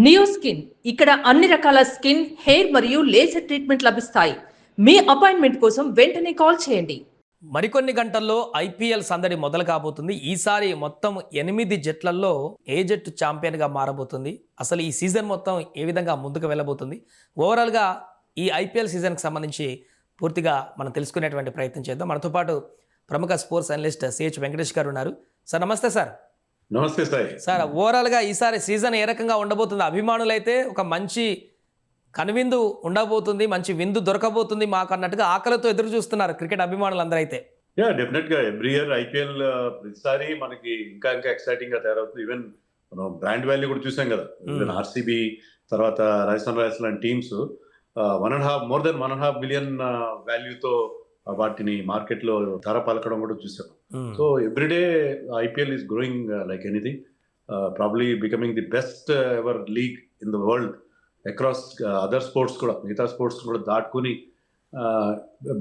Neo skin ఇక్కడ అన్ని రకాల స్కిన్, హెయిర్ మరియు లేజర్ ట్రీట్మెంట్ లభిస్తాయి. మీ అపాయింట్మెంట్ కోసం వెంటనే కాల్ చేయండి. మరికొన్ని గంటల్లో ఐపీఎల్ సందడి మొదలు కాబోతుంది. ఈసారి మొత్తం 8 జట్లలో ఏ జట్టు ఛాంపియన్గా మారబోతుంది, అసలు ఈ సీజన్ మొత్తం ఏ విధంగా ముందుకు వెళ్ళబోతుంది, ఓవరాల్గా ఈ ఐపీఎల్ సీజన్కి సంబంధించి పూర్తిగా మనం తెలుసుకునేటువంటి ప్రయత్నం చేద్దాం. మనతో పాటు ప్రముఖ స్పోర్ట్స్ అనలిస్ట్ సిహెచ్ వెంకటేష్ గారు ఉన్నారు. సార్ నమస్తే సార్. నమస్తే సార్. సార్ ఓవరాల్గా ఈసారి సీజన్ ఏ రకంగా ఉండబోతుంది? అభిమానులైతే ఒక మంచి కనువిందు ఉండబోతుంది, మంచి విందు దొరకబోతుంది మాకు అన్నట్టుగా ఆకలితో ఎదురు చూస్తున్నారు క్రికెట్ అభిమానులందరూ. అయితే డెఫినెట్ గా ఎవ్రీ ఇయర్ ఐపీఎల్ ప్రతిసారి మనకి ఇంకా ఇంకా ఎక్సైటింగ్ గా తయారవుతుంది. ఈవెన్ మనం బ్రాండ్ వాల్యూ కూడా చూసాం కదా. ఈవెన్ ఆర్సీబీ తర్వాత రాజస్థాన్ రాయల్స్ లాంటి టీమ్స్ మోర్ దెన్ 1.5 బిలియన్ వాల్యూతో వాటిని మార్కెట్ లో ధర పలకడం కూడా చూసాం. So everyday IPL is growing like anything, probably becoming the best ever league in the world across other sports కూడా, మిగతా స్పోర్ట్స్ కూడా దాటుకుని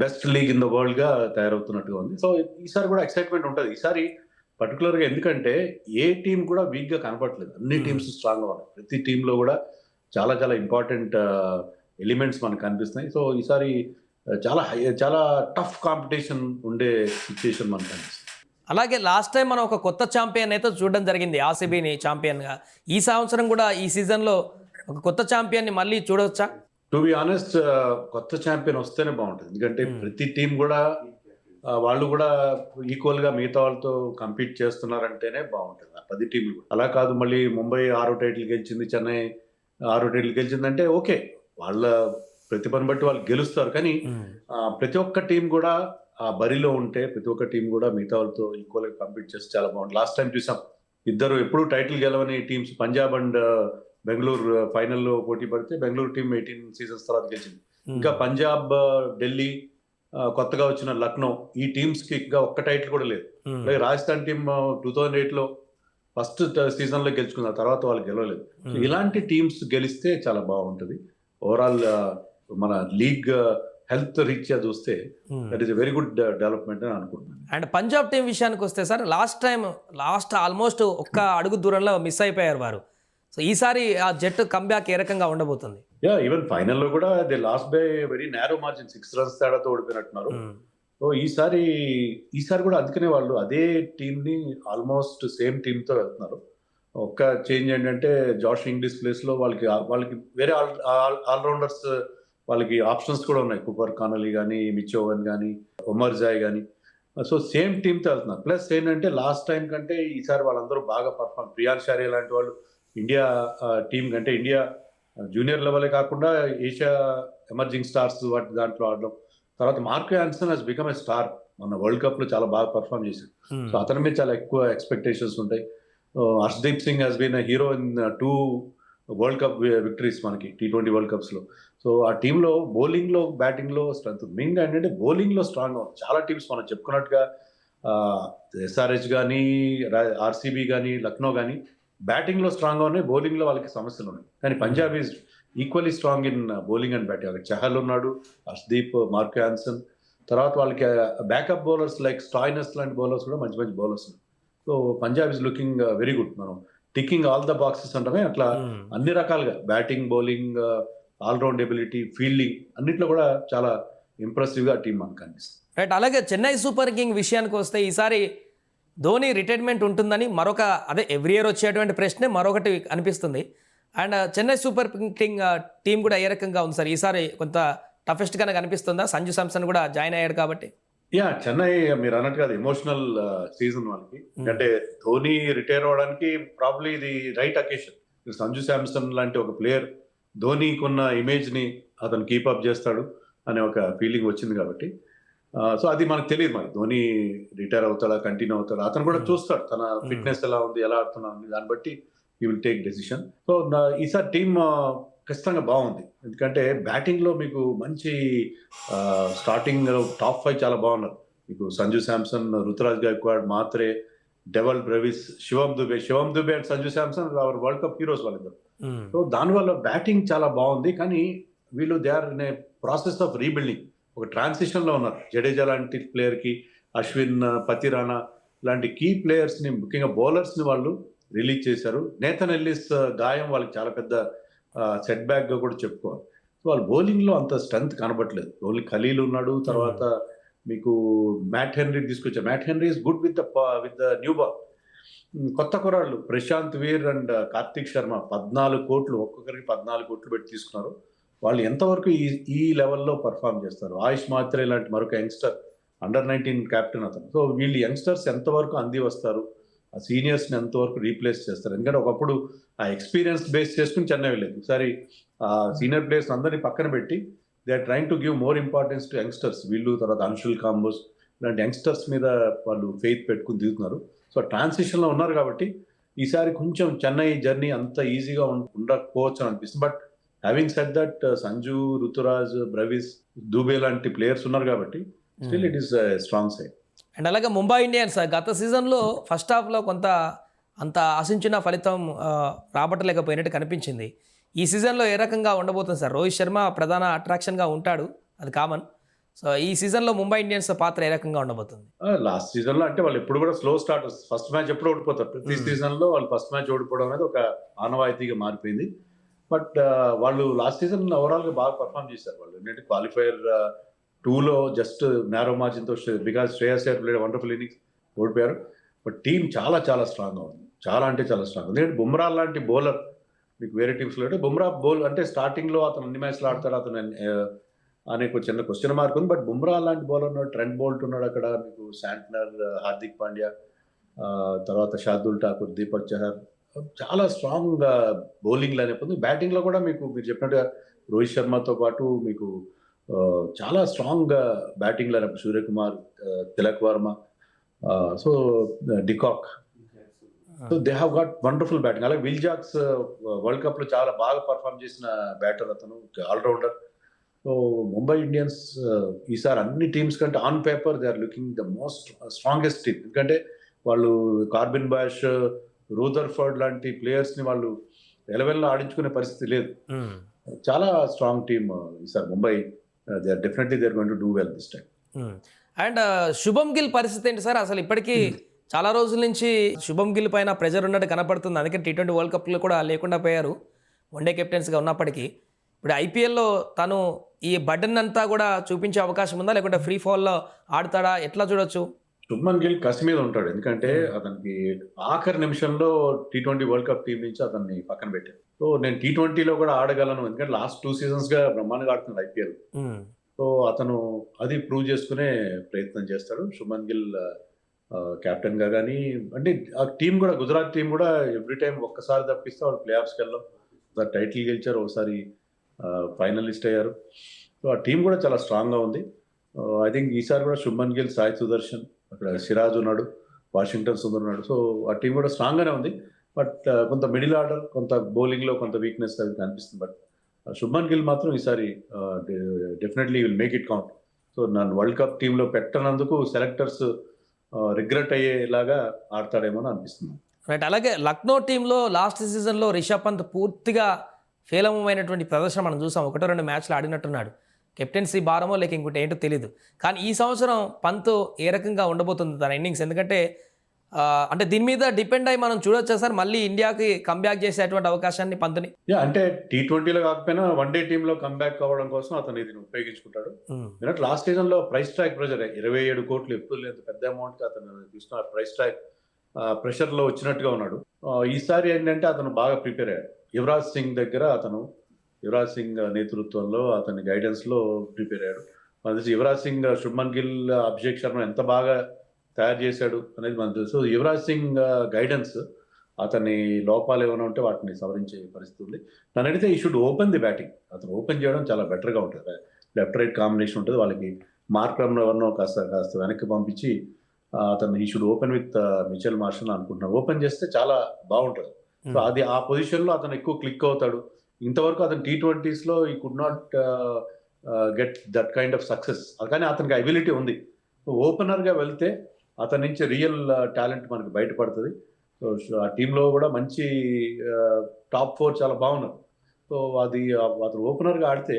best league in the world గా తయారవుతున్నట్టుగా ఉంది. సో ఈసారి కూడా ఎక్సైట్మెంట్ ఉంటుంది ఈసారి పర్టికులర్ గా, ఎందుకంటే ఏ టీం కూడా వీక్ గా కనపడలేదు, అన్ని టీమ్స్ స్ట్రాంగ్ గా ఉన్నాయి. ప్రతి టీంలో కూడా చాలా చాలా ఇంపార్టెంట్ ఎలిమెంట్స్ మనకు కనిపిస్తున్నాయి. సో ఈసారి చాలా టఫ్ కాంపిటీషన్ ఉండే సిచ్యుయేషన్ మనకు కనిపిస్తుంది. అలాగే లాస్ట్ టైం మనం ఒక కొత్త ఛాంపియన్ అయితే చూడడం జరిగింది, ఆర్సీబీని ఛాంపియన్గా. ఈ సంవత్సరం కూడా ఈ సీజన్లో ఒక కొత్త ఛాంపియన్ని మళ్ళీ చూడవచ్చా? టు బి ఆనెస్ట్, కొత్త ఛాంపియన్ వస్తేనే బాగుంటుంది. ఎందుకంటే ప్రతి టీం కూడా వాళ్ళు కూడా ఈక్వల్ గా మిగతా వాళ్ళతో కంపీట్ చేస్తున్నారంటేనే బాగుంటుంది. 10 టీంలు అలా కాదు, మళ్ళీ ముంబై 6 టైటిల్ గెలిచింది, చెన్నై 6 టైటిల్ గెలిచిందంటే ఓకే, వాళ్ళ ప్రతిభను బట్టి వాళ్ళు గెలుస్తారు. కానీ ప్రతి ఒక్క టీం కూడా ఆ బరిలో ఉంటే, ప్రతి ఒక్క టీం కూడా మిగతా వాళ్ళతో ఈక్వల్ గా కంపీట్ చేస్తే చాలా బాగుంటుంది. లాస్ట్ టైం చూసాం, ఇద్దరు ఎప్పుడు టైటిల్ గెలవని టీమ్స్ పంజాబ్ అండ్ బెంగళూరు ఫైనల్లో పోటీ పడితే బెంగళూరు టీం 18 సీజన్స్ తర్వాత గెలిచింది. ఇంకా పంజాబ్, ఢిల్లీ, కొత్తగా వచ్చిన లక్నో, ఈ టీమ్స్ కి ఇంకా ఒక్క టైటిల్ కూడా లేదు. అలాగే రాజస్థాన్ టీం 2008 లో ఫస్ట్ సీజన్ లో గెలుచుకున్న తర్వాత వాళ్ళు గెలవలేదు. ఇలాంటి టీమ్స్ గెలిస్తే చాలా బాగుంటుంది. ఓవరాల్ మన లీగ్ హెల్త్ రీత్యా చూస్తే that is a very good development అని అనుకుంటున్నాను. అండ్ పంజాబ్ టీం విషయానికి వస్తే సార్, లాస్ట్ ఆల్మోస్ట్ ఒక్క అడుగు దూరంలో మిస్ అయిపోయారు వారు. సో ఈసారి ఆ జట్టు కంబ్యాక్ ఏ రకంగా ఉండబోతుంది? ఈవెన్ ఫైనల్లో కూడా they last by very narrow margin, 6 runs తేడాతో ఓడిపోయినట్టున్నారు. సో ఈసారి కూడా అందుకనే వాళ్ళు అదే టీం ని ఆల్మోస్ట్ సేమ్ టీమ్ తో వెళ్తున్నారు. ఒక్క చేంజ్ ఏంటంటే జాష్ ఇంగ్లీష్ ప్లేస్ లో వాళ్ళకి వేరే ఆల్రౌండర్స్, వాళ్ళకి ఆప్షన్స్ కూడా ఉన్నాయి. కుపర్ కానలీ కానీ, మిచోవన్ కానీ, ఒమర్ జాయ్ కానీ. సో సేమ్ టీమ్ తో వెళ్తున్నారు. ప్లస్ ఏంటంటే లాస్ట్ టైం కంటే ఈసారి వాళ్ళందరూ బాగా పర్ఫార్మ్, ప్రియాన్ షారియా లాంటి వాళ్ళు ఇండియా టీం కంటే, ఇండియా జూనియర్ లెవెలే కాకుండా ఏషియా ఎమర్జింగ్ స్టార్స్ వాటి దాంట్లో ఆడడం. తర్వాత Marco Jansen has become a star, మన వరల్డ్ కప్ లో చాలా బాగా పర్ఫార్మ్ చేశాడు. సో అతని మీద చాలా ఎక్కువ ఎక్స్పెక్టేషన్స్ ఉంటాయి. Harshdeep Singh has been hero in 2 world cup victories మనకి T20 వరల్డ్ కప్స్ లో. సో ఆ టీంలో బౌలింగ్ లో, బ్యాటింగ్ లో స్ట్రెంత్, మెయిన్ ఏంటంటే బౌలింగ్ లో స్ట్రాంగ్ గా చాలా టీమ్స్ మనం చెప్పుకున్నట్టుగా SRH కానీ, ఆర్సీబీ కానీ, లక్నో కానీ బ్యాటింగ్ లో స్ట్రాంగ్ గా ఉన్నాయి, బౌలింగ్ లో వాళ్ళకి సమస్యలు ఉన్నాయి. కానీ Punjab is equally strong in bowling and batting. అక్కడ చహల్ ఉన్నాడు, హర్షదీప్, మార్కో యాన్సన్, తర్వాత వాళ్ళకి బ్యాకప్ బౌలర్స్ లైక్ స్టాయినస్ లాంటి బౌలర్స్ కూడా మంచి మంచి బౌలర్స్ ఉన్నాయి. So Punjab is looking very good. మనం టికింగ్ ఆల్ ద బాక్సెస్ అంటామే, అట్లా అన్ని రకాలుగా batting, bowling, all round ability, fielding అన్నిట్లో కూడా చాలా ఇంప్రెసివ్ గా టీం మనకు కనిపిస్తుంది. రైట్. అలాగే చెన్నై సూపర్ కింగ్ విషయానికి వస్తే ఈసారి ధోని రిటైర్మెంట్ ఉంటుందని ఎవ్రీ ఇయర్ వచ్చేటువంటి ప్రశ్నే మరొకటి అనిపిస్తుంది. And Chennai super king team కూడా ఏ రకంగా ఉంది సార్? ఈసారి కొంత టఫెస్ట్ గానే కనిపిస్తుందా? సంజు శాంసన్ కూడా జాయిన్ అయ్యాడు కాబట్టి. చెన్నై మీరు అన్నట్టుగా అది ఎమోషనల్ సీజన్ వాళ్ళకి. అంటే ధోని రిటైర్ అవడానికి ప్రాబ్లీ ఇది రైట్ అకేషన్. సంజు శాంసన్ లాంటి ఒక ప్లేయర్ ధోనికి ఉన్న ఇమేజ్ ని అతను కీపప్ చేస్తాడు అనే ఒక ఫీలింగ్ వచ్చింది కాబట్టి. సో అది మనకు తెలియదు, మరి ధోని రిటైర్ అవుతాడా, కంటిన్యూ అవుతాడా, అతను కూడా చూస్తాడు తన ఫిట్నెస్ ఎలా ఉంది, ఎలా ఆడుతున్నాడు, దాన్ని బట్టి he will take decision. So ఈసారి టీమ్ ఖచ్చితంగా బాగుంది. ఎందుకంటే బ్యాటింగ్ లో మీకు మంచి స్టార్టింగ్ టాప్ 5 చాలా బాగున్నారు. మీకు Sanju Samson, Ruturaj Gaikwad, Mhatre, Dewald Brevis, Shivam Dube and Sanju Samson our world cup heroes వాళ్ళిద్దరు. సో దానివల్ల బ్యాటింగ్ చాలా బాగుంది. కానీ వీళ్ళు they are in a process of rebuilding, ఒక ట్రాన్సిషన్ లో ఉన్నారు. జడేజా లాంటి ప్లేయర్ కి, అశ్విన్, పతిరానా లాంటి కీ ప్లేయర్స్ ని, ముఖ్యంగా బౌలర్స్ ని వాళ్ళు రిలీజ్ చేశారు. నేథన్ ఎల్లిస్ గాయం వాళ్ళకి చాలా పెద్ద సెట్ బ్యాక్ గా కూడా చెప్పుకోవాలి. సో వాళ్ళ బౌలింగ్ లో అంత స్ట్రెంత్ కనబడట్లేదు. ఓన్లీ ఖలీల్ ఉన్నాడు, తర్వాత మీకు మ్యాట్ హెన్రీ తీసుకొచ్చారు. Matt Henry is good with the new ball. కొత్త కుర్రాళ్ళు ప్రశాంత్ వీర్ అండ్ కార్తిక్ శర్మ 14 కోట్లు, ఒక్కొక్కరికి 14 కోట్లు పెట్టి తీసుకున్నారు. వాళ్ళు ఎంతవరకు ఈ లెవెల్లో పర్ఫామ్ చేస్తారు? ఆయుష్ మాత్రే లాంటి మరొక యంగ్స్టర్, అండర్-19 కెప్టెన్ అతను. సో వీళ్ళు యంగ్స్టర్స్ ఎంతవరకు అంది వస్తారు, ఆ సీనియర్స్ని ఎంతవరకు రీప్లేస్ చేస్తారు? ఎందుకంటే ఒకప్పుడు ఆ ఎక్స్పీరియన్స్ బేస్ చేసుకుని చెన్నై వెళ్ళేది. ఒకసారి ఆ సీనియర్ ప్లేయర్స్ అందరినీ పక్కన పెట్టి they are trying to give more importance to youngsters. వీళ్ళు తర్వాత అంశుల్ కాంబోస్ ఇలాంటి యంగ్స్టర్స్ మీద వాళ్ళు ఫెయిత్ పెట్టుకుని దిగుతున్నారు. సో ట్రాన్సిషన్లో ఉన్నారు కాబట్టి ఈసారి కొంచెం చెన్నై జర్నీ అంత ఈజీగా ఉండకపోవచ్చు అని అనిపిస్తుంది. But having said that Sanju, Ruturaj, Brevis, Dube లాంటి ప్లేయర్స్ ఉన్నారు కాబట్టి still it is strong side. And అలాగే ముంబై ఇండియన్స్ గత సీజన్లో ఫస్ట్ హాఫ్లో కొంత అంత ఆశించిన ఫలితం రాబట్టలేకపోయినట్టు కనిపించింది. ఈ సీజన్లో ఏ రకంగా ఉండబోతుంది సార్? రోహిత్ శర్మ ప్రధాన అట్రాక్షన్గా ఉంటాడు, అది కామన్. సో ఈ సీజన్లో ముంబై ఇండియన్స్ పాత్ర ఏ రకంగా ఉండబోతుంది? లాస్ట్ సీజన్లో అంటే వాళ్ళు ఎప్పుడు కూడా స్లో స్టార్ట్, ఫస్ట్ మ్యాచ్ ఎప్పుడు ఓడిపోతారు. ప్రతి సీజన్లో వాళ్ళు ఫస్ట్ మ్యాచ్ ఓడిపోవడం అనేది ఒక ఆనవాయితీగా మారిపోయింది. బట్ వాళ్ళు లాస్ట్ సీజన్ ఓవరాల్గా బాగా పర్ఫామ్ చేశారు. వాళ్ళు ఏంటంటే క్వాలిఫైర్ 2లో జస్ట్ నేరో మార్జిన్తో, because Shreyas Iyer played wonderful innings, ఓడిపోయారు. బట్ టీం చాలా చాలా స్ట్రాంగ్గా ఉంది, చాలా అంటే చాలా స్ట్రాంగ్. ఎందుకంటే బుమ్రా లాంటి బౌలర్ మీకు వేరే టీమ్స్లో అంటే బుమ్రా బౌల్ అంటే స్టార్టింగ్లో అతను అన్ని మ్యాచ్లు ఆడతాడు అతను అనే ఒక చిన్న క్వశ్చన్ మార్క్ ఉంది. బట్ బుమ్రా లాంటి బౌలర్ ఉన్నాడు, ట్రెంట్ బోల్ట్ ఉన్నాడు అక్కడ, మీకు శాంట్నర్, హార్దిక్ పాండ్యా, తర్వాత షార్దుల్ ఠాకూర్, దీపక్ చహర్, చాలా స్ట్రాంగ్ బౌలింగ్ లైనప్ ఉంది. బ్యాటింగ్లో కూడా మీకు మీరు చెప్పినట్టుగా రోహిత్ శర్మతో పాటు మీకు చాలా strong batting lineup, Suryakumar, Tilak Varma, so de Kock, so they have got wonderful batting. అలాగే విల్ జాక్స్ వరల్డ్ కప్ లో చాలా బాగా పర్ఫామ్ చేసిన బ్యాటర్ అతను, ఆల్రౌండర్. సో ముంబై ఇండియన్స్ ఈసారి అన్ని టీమ్స్ కంటే on paper they are looking the most strongest team. ఎందుకంటే వాళ్ళు కార్బిన్ బాష్, రూదర్ఫర్డ్ లాంటి ప్లేయర్స్ ని వాళ్ళు 11లో ఆడించుకునే పరిస్థితి లేదు. చాలా స్ట్రాంగ్ టీమ్ ఈసారి Mumbai. They are definitely they are going to do well this time. And Shubman Gill పరిస్థితి ఏంటి సార్? అసలు ఇప్పటికీ చాలా రోజుల నుంచి శుభం గిల్ పైన ప్రెజర్ ఉన్నట్టు కనపడుతుంది. అందుకే T20 వరల్డ్ కప్లో కూడా లేకుండా పోయారు వన్డే కెప్టెన్స్గా ఉన్నప్పటికీ. ఇప్పుడు ఐపీఎల్లో తను ఈ బటన్ అంతా కూడా చూపించే అవకాశం ఉందా, లేకుంటే ఫ్రీ ఫాల్లో ఆడతాడా, ఎట్లా చూడొచ్చు? శుభ్మన్ గిల్ కసి మీద ఉంటాడు. ఎందుకంటే అతనికి ఆఖరి నిమిషంలో T20 వరల్డ్ కప్ టీం నుంచి అతన్ని పక్కన పెట్టారు. సో నేను T20లో కూడా ఆడగలను, ఎందుకంటే లాస్ట్ 2 seasons గా బ్రహ్మాండంగా ఆడుతున్నాడు ఐపీఎల్. సో అతను అది ప్రూవ్ చేసుకునే ప్రయత్నం చేస్తాడు. శుభ్మన్ గిల్ కెప్టెన్ గా కానీ, అంటే ఆ టీం కూడా, గుజరాత్ టీం కూడా ఎవ్రీ టైం ఒక్కసారి తప్పిస్తే వాళ్ళు ప్లే ఆఫ్స్కి వెళ్ళాం. ఒకసారి టైటిల్ గెలిచారు, ఒకసారి ఫైనలిస్ట్ అయ్యారు. సో ఆ టీం కూడా చాలా స్ట్రాంగ్ గా ఉంది. ఐ థింక్ ఈసారి కూడా శుభ్మన్ గిల్, సాయి సుదర్శన్, అక్కడ సిరాజ్ ఉన్నాడు, వాషింగ్టన్ సుందర్ ఉన్నాడు. సో ఆ టీం కూడా స్ట్రాంగ్ గానే ఉంది. బట్ కొంత మిడిల్ ఆర్డర్, కొంత బౌలింగ్ లో కొంత వీక్నెస్ అది కనిపిస్తుంది. బట్ శుభ్మన్ గిల్ మాత్రం ఈసారి definitely will make it count. So నన్ను వరల్డ్ కప్ టీంలో పెట్టనందుకు సెలెక్టర్స్ రిగ్రెట్ అయ్యేలాగా ఆడతాడేమో అని అనిపిస్తుంది. రైట్. అలాగే లక్నో టీంలో లాస్ట్ సీజన్లో రిషబ్ పంత్ పూర్తిగా ఫేలమైనటువంటి ప్రదర్శన మనం చూసాం. 1-2 మ్యాచ్లు ఆడినట్టున్నాడు. కెప్టెన్సీ భారమో లేక ఇంకోటి ఏంటో తెలియదు. కానీ ఈ సంవత్సరం పంత్ ఏ రకంగా ఉండబోతుంది తన ఇన్నింగ్స్? ఎందుకంటే అంటే దీని మీద డిపెండ్ అయ్యి మనం చూడొచ్చా సార్ మళ్ళీ ఇండియాకి కంబ్యాక్ చేసేటువంటి అవకాశాన్ని పంత్ని? అంటే T20లో కాకపోయినా వన్డే టీంలో కంబ్యాక్ అవ్వడం కోసం అతను ఇది ఉపయోగించుకుంటాడు. ఎందుకంటే లాస్ట్ సీజన్ లో ప్రైస్ ట్రాక్ ప్రెషర్ 27 కోట్లు ఎప్పుడు లేదు, పెద్ద అమౌంట్ అతను చూసిన ప్రైస్ ట్రాక్ ప్రెషర్ లో వచ్చినట్టుగా ఉన్నాడు. ఈసారి ఏంటంటే అతను బాగా ప్రిపేర్ అయ్యాడు. యువరాజ్ సింగ్ దగ్గర అతను, యువరాజ్ సింగ్ నేతృత్వంలో అతని గైడెన్స్ లో ప్రిపేర్ అయ్యాడు. మన యువరాజ్ సింగ్ శుభ్మన్ గిల్, అభిషేక్ శర్మ ఎంత బాగా తయారు చేశాడు అనేది మనకు తెలుసు. యువరాజ్ సింగ్ గైడెన్స్, అతని లోపాలు ఏమైనా ఉంటే వాటిని సవరించే పరిస్థితి ఉంది. నన్ను అడిగితే ఈ షుడ్ ఓపెన్ ది బ్యాటింగ్. అతను ఓపెన్ చేయడం చాలా బెటర్గా ఉంటుంది. లెఫ్ట్ రైట్ కాంబినేషన్ ఉంటుంది వాళ్ళకి. మార్క్రమ్ ఎవరినో కాస్త వెనక్కి పంపించి అతను ఈ should open with Mitchell Marsh అనుకుంటున్నాను. ఓపెన్ చేస్తే చాలా బాగుంటుంది. సో అది ఆ పొజిషన్లో అతను ఎక్కువ క్లిక్ అవుతాడు. ఇంతవరకు అతను T20sలో ఈ could not get that kind of success, కానీ అతనికి అబిలిటీ ఉంది. సో ఓపెనర్గా వెళ్తే అతని నుంచి రియల్ టాలెంట్ మనకి బయటపడుతుంది. సో ఆ టీంలో కూడా మంచి టాప్ 4 చాలా బాగున్నారు. సో అది అతను ఓపెనర్గా ఆడితే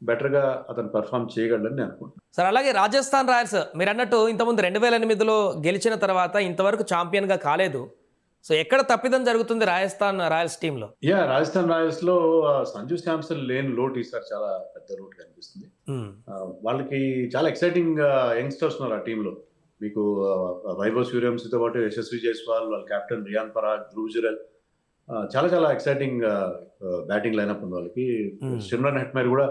బెటర్గా అతను పెర్ఫామ్ చేయగలడని నేను అనుకుంటున్నాను. సార్ అలాగే రాజస్థాన్ రాయల్స్ మీరు అన్నట్టు ఇంతకుముందు 2008లో గెలిచిన తర్వాత ఇంతవరకు ఛాంపియన్గా కాలేదు. సో ఎక్కడ తప్పిదం జరుగుతుంది రాజస్థాన్ రాయల్స్ టీంలో? రాజస్థాన్ రాయల్స్ లో సంజు శాంసన్ లేని లోటు ఈసారి చాలా పెద్ద లోటు కనిపిస్తుంది. వాళ్ళకి చాలా ఎక్సైటింగ్ యంగ్స్టర్స్ ఉన్నారు ఆ టీంలో. మీకు వైభవ్ సూర్యవంశీతో పాటు యశస్వి జైస్వాల్, వాళ్ళ కెప్టెన్ రియాన్ పరాగ్, ధ్రువ్ జురెల్, చాలా చాలా ఎక్సైటింగ్ బ్యాటింగ్ లైనప్ ఉంది వాళ్ళకి. సిమ్రన్ హెట్మైర్ కూడా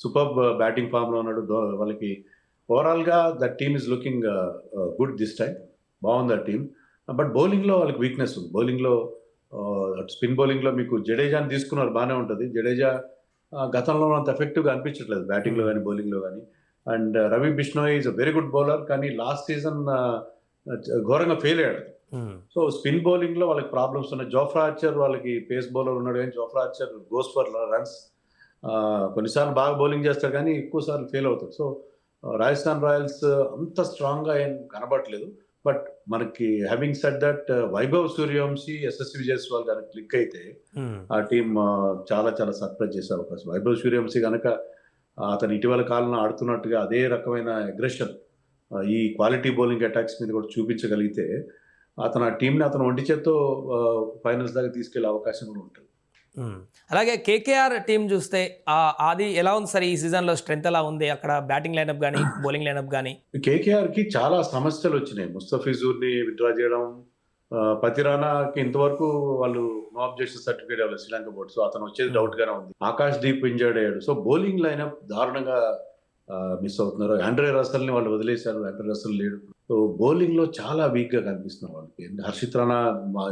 సూపర్ బ్యాటింగ్ ఫామ్ లో ఉన్నాడు. వాళ్ళకి ఓవరాల్ గా the team is looking good this time. బాగుంది ఆ టీమ్. బట్ బౌలింగ్ లో వాళ్ళకి వీక్నెస్ ఉంది. బౌలింగ్ లో స్పిన్ బౌలింగ్ లో మీకు జడేజాని తీసుకున్నారు, బాగానే ఉంటుంది. జడేజా గతంలో అంత ఎఫెక్టివ్ గా అనిపించట్లేదు బ్యాటింగ్ లో కానీ బౌలింగ్ లో కానీ. And Ravi Bishnoi is a very good bowler, కానీ లాస్ట్ సీజన్ ఘోరంగా ఫెయిల్ అయ్యాడు. సో స్పిన్ బౌలింగ్ లో వాళ్ళకి ప్రాబ్లమ్స్ ఉన్నాయి. జోఫ్రా ఆర్చర్ వాళ్ళకి పేస్ బౌలర్ ఉన్నాడు, కానీ Jofra Archer goes for runs. కొన్నిసార్లు బాగా బౌలింగ్ చేస్తారు కానీ ఎక్కువ సార్లు ఫెయిల్ అవుతారు. సో రాజస్థాన్ రాయల్స్ అంత స్ట్రాంగ్ గా ఏం కనబడట్లేదు. బట్ మనకి having said that Vaibhav Suryavanshi, Yashasvi Jaiswal కనుక క్లిక్ అయితే ఆ టీం చాలా చాలా సర్ప్రైజ్ చేసే అవకాశం. వైభవ్ సూర్యవంశీ కనుక అతను ఇటీవల కాలంలో ఆడుతున్నట్టుగా అదే రకమైన అగ్రెషన్ ఈ క్వాలిటీ బౌలింగ్ అటాక్స్ మీద కూడా చూపించగలిగితే అతను ఆ టీంని అతను ఒంటి చేత్తో ఫైనల్స్ దాకా తీసుకెళ్లే అవకాశం కూడా ఉంటుంది. అలాగే కేకేఆర్ టీం చూస్తే అది ఎలా ఉంది సార్? ఈ సీజన్ లో స్ట్రెంత్ ఎలా ఉంది అక్కడ? బ్యాటింగ్ లైనప్ కానీ బౌలింగ్ లైనప్ కానీ. కేకేఆర్ కి చాలా సమస్యలు వచ్చినాయి. ముస్తఫిజూర్ ని విత్డ్రా చేయడం, పతిరానాకి ఇంతవరకు వాళ్ళు నో అబ్జెక్షన్ సర్టిఫికేట్ ఇవ్వలేదు శ్రీలంక బోర్డు. సో అతను వచ్చేది డౌట్ గానే ఉంది. ఆకాష్ దీప్ ఇంజర్డ్ అయ్యాడు. సో బౌలింగ్ లైనప్ దారుణంగా మిస్ అవుతున్నారు. ఆండ్రే రసల్ ని వాళ్ళు వదిలేశారు, ఆండ్రే రసల్ లేడు. సో బౌలింగ్ లో చాలా వీక్ గా కనిపిస్తున్నారు వాళ్ళకి. హర్షిత్ రాణా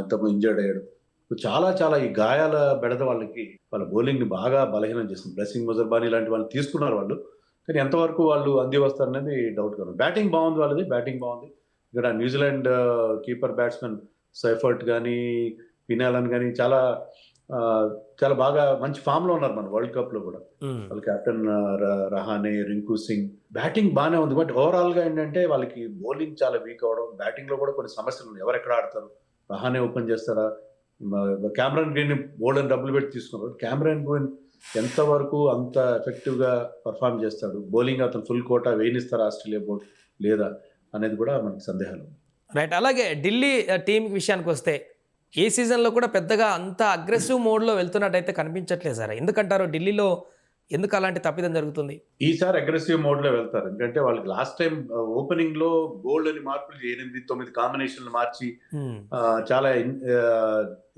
ఇంతకు ఇంజర్డ్ అయ్యాడు. చాలా చాలా ఈ గాయాల బెడద వాళ్ళకి వాళ్ళ బౌలింగ్ ని బాగా బలహీనం చేస్తుంది. బ్లెస్సింగ్ ముజర్బానీ లాంటి వాళ్ళు తీసుకున్నారు వాళ్ళు, కానీ ఎంతవరకు వాళ్ళు అంది వస్తారనేది డౌట్ గా ఉంది. బ్యాటింగ్ బాగుంది వాళ్ళది, బ్యాటింగ్ బాగుంది. ఇక్కడ న్యూజిలాండ్ కీపర్ బ్యాట్స్మెన్ సైఫర్ట్ కానీ పినాలన్ కానీ చాలా చాలా బాగా మంచి ఫామ్ లో ఉన్నారు మన వరల్డ్ కప్ లో కూడా. వాళ్ళ కెప్టెన్ రహానే, రింకు సింగ్, బ్యాటింగ్ బాగానే ఉంది. బట్ ఓవరాల్ గా ఏంటంటే వాళ్ళకి బౌలింగ్ చాలా వీక్ అవడం, బ్యాటింగ్ లో కూడా కొన్ని సమస్యలు ఉన్నాయి. ఎవరు ఎక్కడ ఆడతారు? రహానే ఓపెన్ చేస్తారా? క్యామరన్ గ్రీన్ బోల్డెన్ డబ్బులు పెట్టి తీసుకున్నారు. క్యామరన్ గ్రీన్ ఎంతవరకు అంత ఎఫెక్టివ్ గా పర్ఫామ్ చేస్తాడు? బౌలింగ్ అతను ఫుల్ కోటా వేయనిస్తారా ఆస్ట్రేలియా బోర్డు లేదా అనేది కూడా మనకి సందేహాలు. రైట్. అలాగే ఢిల్లీ టీం విషయానికి వస్తే ఈ సీజన్లో కూడా పెద్దగా అంత అగ్రెసివ్ మోడ్లో వెళ్తున్నట్టయితే కనిపించట్లేదు సార్. ఎందుకంటారు ఢిల్లీలో ఎందుకు అలాంటి తప్పిదం జరుగుతుంది? ఈసారి అగ్రెసివ్ మోడ్ లో వెళ్తారు. ఎందుకంటే వాళ్ళకి లాస్ట్ టైం ఓపెనింగ్ లో బోల్డ్ అని మార్పులు 8-9 కాంబినేషన్లు మార్చి చాలా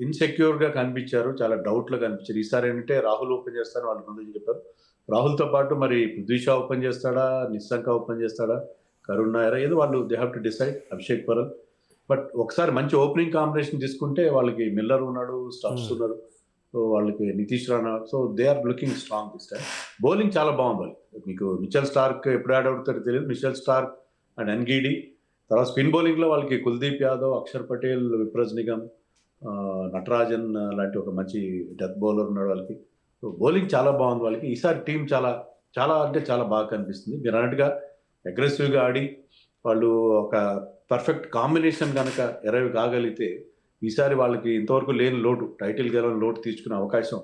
ఇన్సెక్యూర్ గా కనిపించారు, చాలా డౌట్ లో కనిపించారు. ఈసారి ఏంటంటే రాహుల్ ఓపెన్ చేస్తారని వాళ్ళు ముందు చెప్పారు. రాహుల్ తో పాటు మరి పృథ్వీ షా ఓపెన్ చేస్తాడా, నిస్సంక ఓపెన్ చేస్తాడా, కరుణ్ నాయర్, ఏదో వాళ్ళు they have to decide. Abhishek pearl. But ఒకసారి మంచి ఓపెనింగ్ కాంబినేషన్ తీసుకుంటే వాళ్ళకి మిల్లర్ ఉన్నాడు, స్టబ్స్ ఉన్నాడు, సో వాళ్ళకి Nitish Rana. So they are looking strong this time. Bowling చాలా బాగుంది వాళ్ళకి. మీకు మిచెల్ స్టార్క్ ఎప్పుడు యాడ్ అవుతారో తెలియదు. Mitchell Starc and Ngidi. తర్వాత స్పిన్ బౌలింగ్ లో వాళ్ళకి కుల్దీప్ యాదవ్, అక్షర్ పటేల్, విప్రజ్ నిగమ్, నటరాజన్ లాంటి ఒక మంచి డెత్ బౌలర్ ఉన్నాడు వాళ్ళకి. సో బౌలింగ్ చాలా బాగుంది వాళ్ళకి. ఈసారి టీం చాలా చాలా అంటే చాలా బాగా కనిపిస్తుంది. మీరు అన్నట్టుగా అగ్రెసివ్గా ఆడి వాళ్ళు ఒక పర్ఫెక్ట్ కాంబినేషన్ కనుక ఎరవి కాగలిగితే ఈసారి వాళ్ళకి ఇంతవరకు లేని లోటు, టైటిల్ గెలవని లోటు తీర్చుకునే అవకాశం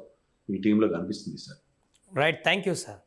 ఈ టీంలో కనిపిస్తుంది sir. Right. Thank you sir.